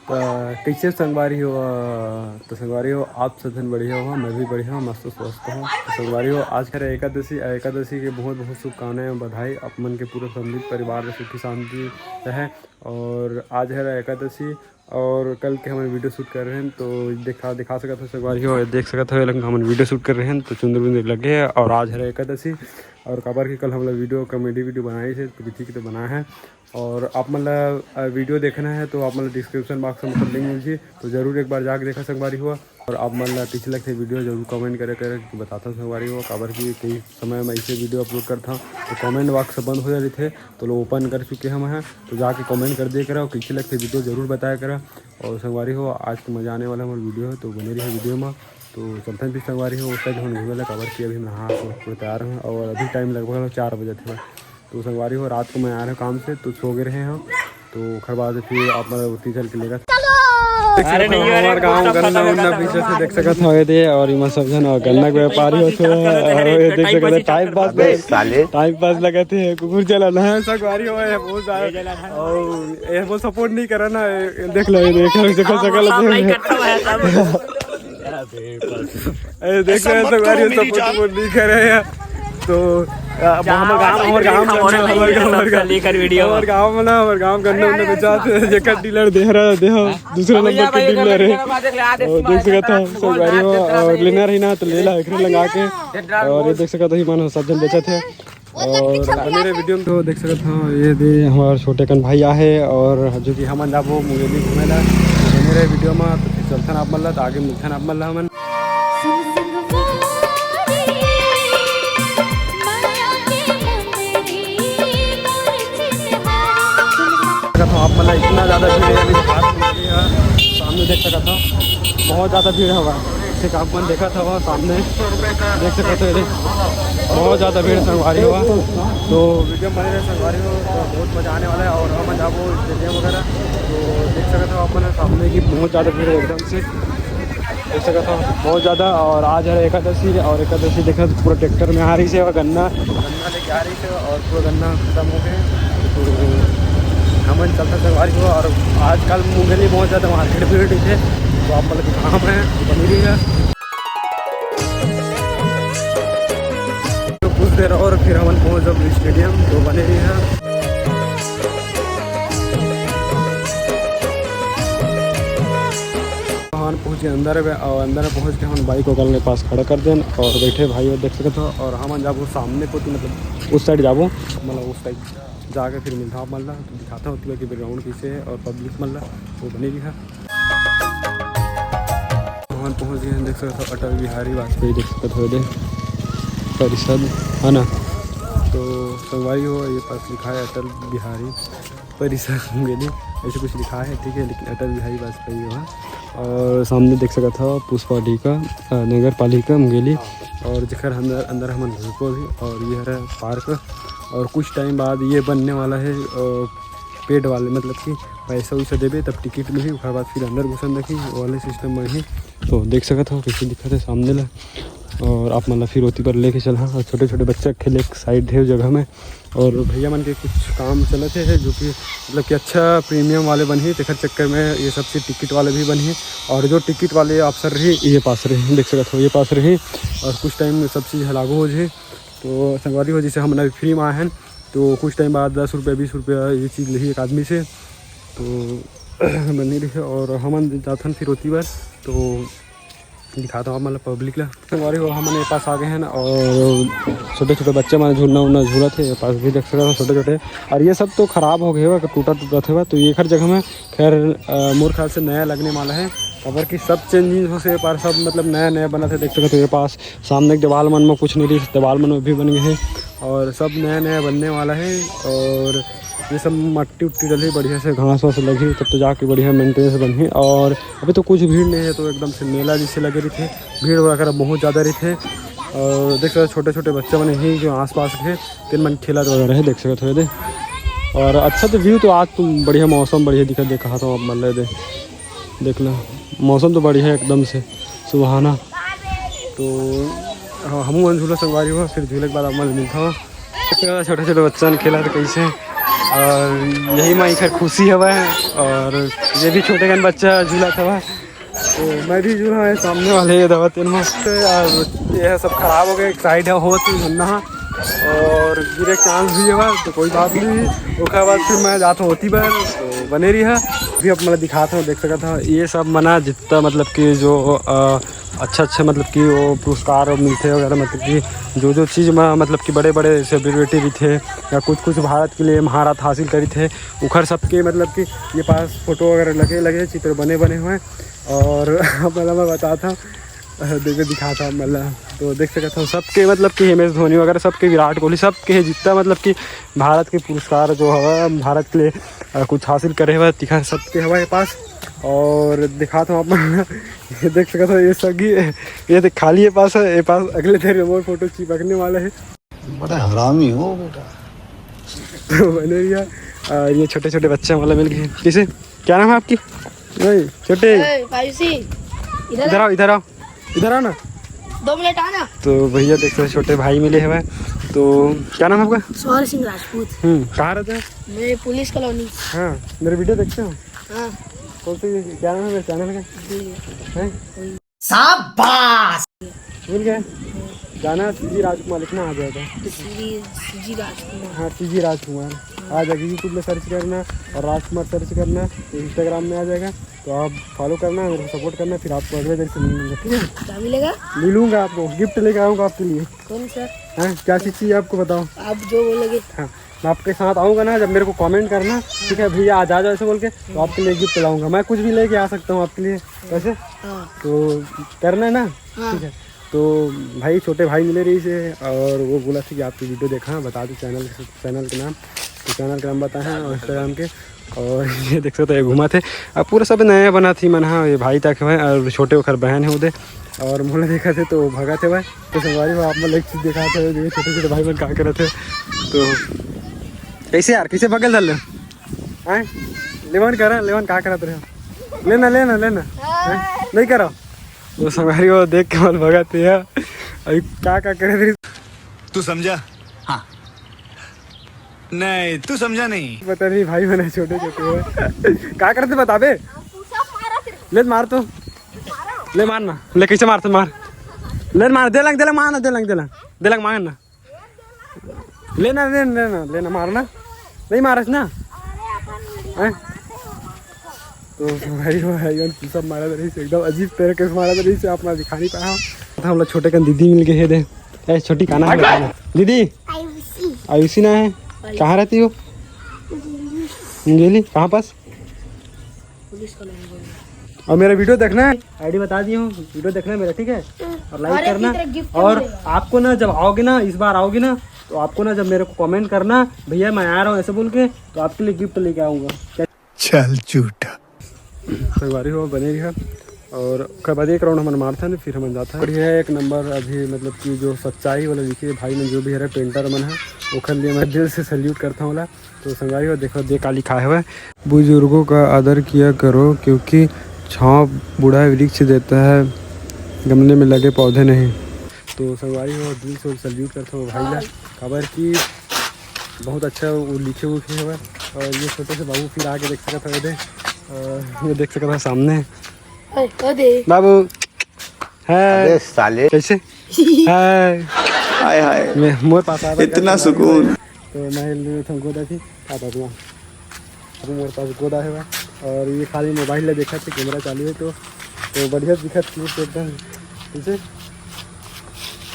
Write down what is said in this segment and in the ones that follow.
कैसे संगवारी हो? तो संगवारी हो आप सधन बढ़िया हो, मैं भी बढ़िया हूँ, मस्त स्वस्थ हूँ। तो संगवारी हो आज कर एकादशी, एकादशी के बहुत बहुत शुभकामनाएं बधाई आप मन के पूरे सम्मिलित परिवार में सुखी शांति रहे। और आज है एकादशी और कल के हम वीडियो शूट कर रहे हैं तो दिखा सकते हो संगवारी हो, देख सकते हो हम वीडियो शूट कर रहे हैं तो चुंदर बुंदर लगे है। और आज है एकादशी और काबर की कल हम लोग वीडियो कॉमेडी वीडियो बनाई थे प्रीति की तो बनाए हैं। और आप मतलब वीडियो देखना है तो आप मतलब डिस्क्रिप्शन बॉक्स में मतलब लिंक मिल तो ज़रूर एक बार जाके देखा संगवारी हुआ। और आप मतलब पिछले के वीडियो जरूर कमेंट करे बताता हूँ संगवारी हुआ। काबर की कई समय में ऐसे वीडियो अपलोड करता हूँ तो कमेंट बॉक्स बंद हो जाते थे तो लोग ओपन कर चुके हम हैं तो जाके कमेंट कर दिया करा और कैसे लगते वीडियो ज़रूर बताया करा। और संगवारी हो आज तो मज़ा आने वाला हमारा वीडियो है तो बने रही वीडियो में। तो चलते हैं भी संगवारी हो उसका जो हम घूमे काबर की अभी नहा पूरे तैयार हैं और अभी टाइम लगभग 4 बजे थे। तो संगवारी हो रात को मैं आ रहा हूँ काम से तो सो गए रहे हैं तो खर बाद फिर आप उठी चल के लेगा हमारे गाँव गन्ना उन्ना पीछे से देख सकत हुए थे। और इमा सब जन गन्ना के व्यापारी होते हैं देख सकते टाइम पास लगे थे कुकुर चला ना संगवारी हो बहुत ज्यादा और ये वो सपोर्ट नहीं करा ना देख लो देख रहे संगवारी सपोर्ट नहीं कर रहे हैं। तो हमारे गाँव गन्ना उन्ना बेचाते जेकर डीलर दे रहा दे दूसरे नंबर के डीलर है और देख सकता है संगवारी हो और लेना रही ना तो ले ला एकरे लगा के। और ये देख सकता ही मानो सब जन बेचा थे और मेरे वीडियो में तो देख सकता हूँ ये दे हमारे छोटे कन भैया है और जो कि हम जाबो मुंगेली घूमेला मेरे वीडियो में तो चलथन आप मल्ला आगे मिलथन आप मल्ला हमन आप मतलब इतना ज़्यादा भीड़ है अभी सामने देख सकता था बहुत ज़्यादा भीड़ होगा एक आप मन देखा था वहाँ सामने देख सकते थे बहुत ज़्यादा भीड़ संगवारी हुआ। तो वीडियो बने रहे संगवारी हो तो बहुत मज़ा आने वाला है। और हम जाबो स्टेडियम वगैरह तो देख सकते हो आप मन सामने की बहुत ज़्यादा भीड़ है एकदम से देख सकता था बहुत ज़्यादा। और आज है एकादशी और एकादशी देखा तो पूरा ट्रैक्टर में आ रही से और गन्ना लेके आ रही से और पूरा गन्ना खत्म हो गए तो हमन चलता संगवारी हो। और आजकल मुंगेली बहुत ज़्यादा मार्केट भीड़ थे तो आप मतलब काम है बनी रही है तो कुछ देर और फिर हमन पहुँच जब स्टेडियम तो बने रही है। हम पहुँचे अंदर और अंदर पहुँच के हम बाइक को कल के पास खड़ा कर दें और बैठे भाई और देख सकते हो। और हम जाबो सामने को मतलब उस साइड जाबो मतलब उस साइड जाके फिर मिलता हूँ मल्ला तो दिखाता हूँ कि बैकग्राउंड कैसे है और पब्लिक मल्ला वो बनी भी है। वहाँ पहुँच गए देख सकते हो अटल बिहारी वाजपेयी देख सकते हो परिषद है ना। तो संगवारी हो ये पास लिखा है अटल बिहारी परिषद मुंगेली ऐसे कुछ लिखा है ठीक है लेकिन अटल बिहारी वाजपेयी हुआ। और सामने देख सकता था पुष्पाटिका नगर पालिका मुंगेली और जखर अंदर हम घूमो भी और ये है पार्क। और कुछ टाइम बाद ये बनने वाला है पेड वाले मतलब कि पैसा वैसा देवे तब टिकट मिली उसके बाद फिर अंदर घुसन देखी वाले सिस्टम में ही तो देख सकते हो कैसे दिखा थे सामने ला। और आप मतलब फिर रोती पर लेके चल और छोटे छोटे बच्चे खेले एक साइड थे जगह में। और भैया मन के कुछ काम चलते हैं जो कि मतलब कि अच्छा प्रीमियम वाले बनी तेखर चक्कर में ये सबसे टिकट वाले भी बनी। और जो टिकट वाले अफसर रही ये पास रहे देख सकते हो ये पास रही और कुछ टाइम में सब चीज़ लागू हो जाए। तो संगवारी हो जैसे हम फ्री में आए हैं तो कुछ टाइम बाद 10 रुपये 20 रुपया ये चीज़ ली एक आदमी से तो बनी रही है। और हम जाथन फिर होती बार तो दिखाता हूँ मतलब पब्लिक ला संगवारी हो हमारे पास आ गए हैं और छोटे छोटे बच्चे हमारे झूलना उलना झूला थे पास भी देख सकते हो छोटे छोटे। और ये सब तो ख़राब हो गए हुआ टूटा थे तो ये हर जगह में खैर मोर ख्याल से नया लगने वाला है। खबर की सब चेंजिंग हो से पर सब मतलब नया नया बना था देख सकते हो ये पास सामने दीवार मन में कुछ नहीं रही दीवार मन में भी बन गए हैं और सब नया नया बनने वाला है। और ये सब मट्टी उट्टी डली बढ़िया से घास वास लगी तब तो जाके बढ़िया मेंटेनेंस बनी। और अभी तो कुछ भीड़ नहीं है तो एकदम से मेला जैसे लगे रही थे भीड़ वगैरह बहुत ज़्यादा रही थे। और देख सकते छोटे छोटे बच्चे बने ही जो आस पास के तीन मन खेला वगैरह है देख सकते हो दे। और अच्छा तो व्यू तो आज तो बढ़िया मौसम बढ़िया दिखा देखा था आप मान ले देख लो मौसम तो बढ़िया है एकदम से सुहाना। तो हम झूला संगवारी हुआ फिर झूले के बाद अब मैं मिलता हूँ छोटे छोटे बच्चा ने खेला तो कैसे और यही मैं खैर खुशी हवा है। और ये भी छोटे कन बच्चा झूला था, तो मैं भी झूला है सामने वाले ये दवा तीन मस्त। और यह सब खराब हो गया, एक साइड है हो थी धुन्ना और गिरे चांस भी है, तो कोई बात नहीं। उसके बाद फिर मैं जाता होती बार तो बने रही है। भी अब मैं दिखाता हूँ, देख सका था ये सब मना जितना मतलब कि जो अच्छा मतलब कि वो पुरस्कार मिलते वगैरह, मतलब कि जो चीज़ में मतलब कि बड़े बड़े सेलिब्रिटी भी थे या कुछ भारत के लिए महारत हासिल करी थे, उखर सबके मतलब कि ये पास फ़ोटो वगैरह लगे चित्र बने हुए हैं। और मतलब मैं बताता हूँ, दिखाता हूँ मतलब, तो देख सकता हूँ सबके मतलब कि MS धोनी वगैरह सबके, विराट कोहली सबके जितना मतलब कि भारत के पुरस्कार जो है भारत के लिए कुछ हासिल करे हुए दिखा सबके हमारे पास। और दिखाता हूँ आप ये देख सकता हूँ, ये सगी ये खाली पास है, ये पास अगले दिन मोर फोटो चिपकने वाला है। बड़ा हरामी हो बेटा। तो बने रही ये छोटे छोटे बच्चे वाला मिल गए। किसे क्या नाम है आपकी? वही छोटे, इधर आओ ना, 2 मिनट आना। तो भैया देख सकते छोटे भाई मिले हैं। तो क्या नाम है आपका? सौर सिंह राजपूत। कहाँ रहते हैं? मैं पुलिस कॉलोनी। हाँ, मेरे वीडियो देखते हो? हाँ। कौन सी, क्या नाम है मेरे चैनल का? शाबाश। भूल गए? जाना CG राजकुमार लिखना आ जाएगा। CG राजकुमार। हाँ CG राजकुमार आ जाएगा, यूट्यूब में सर्च करना और राजकुमार सर्च करना, तो इंस्टाग्राम में आ जाएगा। तो आप फॉलो करना, मेरे को सपोर्ट करना, फिर आपको अगले दिन से मिलूंगा, ठीक है? क्या मिलेगा? मिलूंगा आपको, गिफ्ट लेके आऊँगा आपके लिए। कौन सा? हाँ, क्या चीज़ चाहिए आपको बताओ? आप जो बोलोगे। हाँ, मैं आपके साथ आऊँगा ना, जब मेरे को कमेंट करना, ठीक है भैया आज आ जाओ ऐसे बोल के, तो आपके लिए गिफ्ट लाऊंगा। मैं कुछ भी लेके आ सकता हूँ आपके लिए वैसे। हाँ। तो करना है ना? हाँ। ठीक है। तो भाई छोटे भाई मिले रही से, और वो बोला था कि आपकी वीडियो देखा, बता दो चैनल के नाम, तो चैनल का नाम बताएं और इंस्टाग्राम के। और ये देख सकते हैं घुमा थे, अब पूरा सब नया बना थी मन। हाँ, ये भाई तक है और छोटे वखर बहन है उधर, और मोला देखा थे तो भगा थे भाई। तो संगवारी भाई आप मतलब एक चीज़ देखा थे, जो छोटे छोटे भाई बन कहा करे थे। तो कैसे यार, कैसे बगल डाल हैं? लेवन करा, लेवन कहा करते रहे, लेना नहीं करो। तो संगवारी वो देख के मन भगाते है, अभी क्या करे थे तू समझा? हाँ नहीं तू समझा नहीं। पता नहीं भाई बने छोटे छोटे क्या करते बता बे। ले मार, तो ले मारना, ले कैसे मारते मार, ले मार, दे लंग मारना, लेना मारना, नहीं मारस ना। तो भाई सब मारा रही से, एकदम अजीब तरीके से मारा रही से, आप मैं दिखा नहीं पाया। हम लोग छोटे कन दीदी मिल गए थे, छोटी काना है दीदी आयुषी ना है। कहाँ रहती हो? कहाँ पास? Police colony. और मेरा वीडियो देखना है, आईडी बता दी हूँ, वीडियो देखना है मेरा, ठीक है? और लाइक करना। और आपको ना जब आओगे ना, इस बार आओगे ना, तो आपको ना जब मेरे को कमेंट करना भैया मैं आ रहा हूँ ऐसे बोल के, तो आपके लिए गिफ्ट लेके आऊँगा। चल झूठा संगवारी हो बने रही है। और उसके बाद एक राउंड हमारा मारता है, फिर हम जाता है। और यह एक नंबर अभी मतलब कि जो सच्चाई वाला लिखी है भाई ने, जो भी है पेंटर मन है, वो कर लिए मैं दिल से सल्यूट करता हूँ। तो संगवारी हो देखो का लिखा है, बुजुर्गों का आदर किया करो क्योंकि छाँव बूढ़ा वृक्ष देता है, गमले में लगे पौधे नहीं। तो संगवारी हो दिल से सल्यूट करता हूँ भाई ला, खबर की बहुत अच्छा वो लिखे हुए है। और ये छोटे से बाबू फिर आके देख सकता था उधर, ये देख सकता था सामने बाबू है साले कैसे हाय हाय मैं मोर पास आ इतना सुकून। तो मैं गोदा थी आता था मोर पास गोदा है। और ये खाली मोबाइल ले देखा थे, कैमरा चालू है तो बढ़िया दिखा एकदम ठीक है।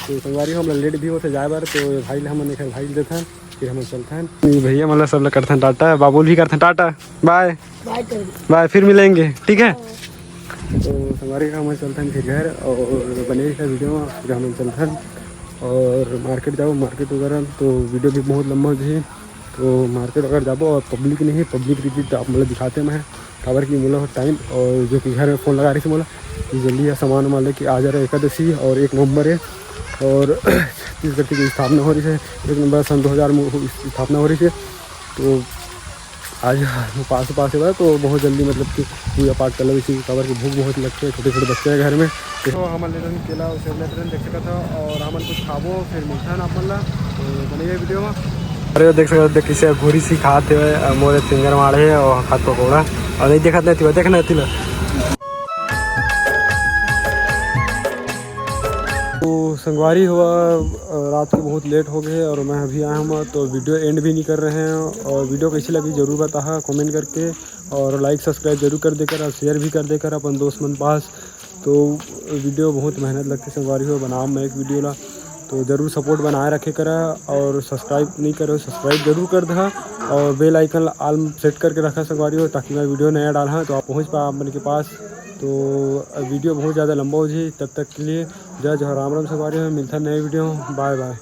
तो संगवारी हम लेट भी होते जाए बार, तो भाई हमने भाई देता फिर हम चलते हैं। भैया मतलब सब लोग करते हैं टाटा, बाबुल भी करते हैं टाटा, बाय बाय, फिर मिलेंगे, ठीक है? तो हमारे हम चलते हैं फिर घर, और बने है वीडियो फिर हम चलते हैं और मार्केट जाओ, मार्केट वगैरह। तो वीडियो भी बहुत लंबा है, तो मार्केट अगर जाओ और पब्लिक नहीं है, पब्लिक रही तो आप मतलब दिखाते मैं खबर की बोला टाइम। और जो कि घर में फ़ोन लगा रही थी बोला कि जल्दी है सामान वामान लेके आ जा रहा है। एकादशी और 1 नवंबर है, और छत्तीसगढ़ की स्थापना हो रही है, 1 नवंबर सन 2000 में स्थापना हो रही है। तो आज पास है, तो बहुत जल्दी मतलब कि पूजा पाठ कर लो, इसी खबर की भूख बहुत लगती है, छोटे छोटे बच्चे हैं घर में। तो हम लेते केला और सेब लेते देख सका था, और हम कुछ खाबो फिर मिलता है आप मतलब। तो बनी वीडियो में। अरे देख सकते देख किसे घूरी सी खाते हुए मोरे फिंगर मारे और हाथ पकौड़ा और नहीं देखा नहीं थी देखना थी। तो संगवारी हुआ रात को बहुत लेट हो गए और मैं अभी आया हूँ तो वीडियो एंड भी नहीं कर रहे हैं और वीडियो कैसी लगी ज़रूर बता कमेंट करके और लाइक सब्सक्राइब जरूर कर देकर और शेयर भी कर देकर अपन दोस्त मन पास। तो वीडियो बहुत मेहनत लगती संगवारी हो बनाओ मैं एक वीडियो ला तो ज़रूर सपोर्ट बनाए रखे करा और सब्सक्राइब नहीं करो सब्सक्राइब जरूर कर दहा और बेल आइकन आल सेट करके रखा संगवारी हो ताकि मैं वीडियो नया डाला तो आप पहुँच पाए अपन के पास। तो वीडियो बहुत ज़्यादा लंबा हो जाए तब तक के लिए जय जय राम राम संगवारी हो मिलता है नए वीडियो बाय बाय।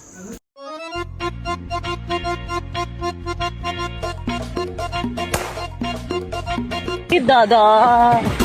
दादा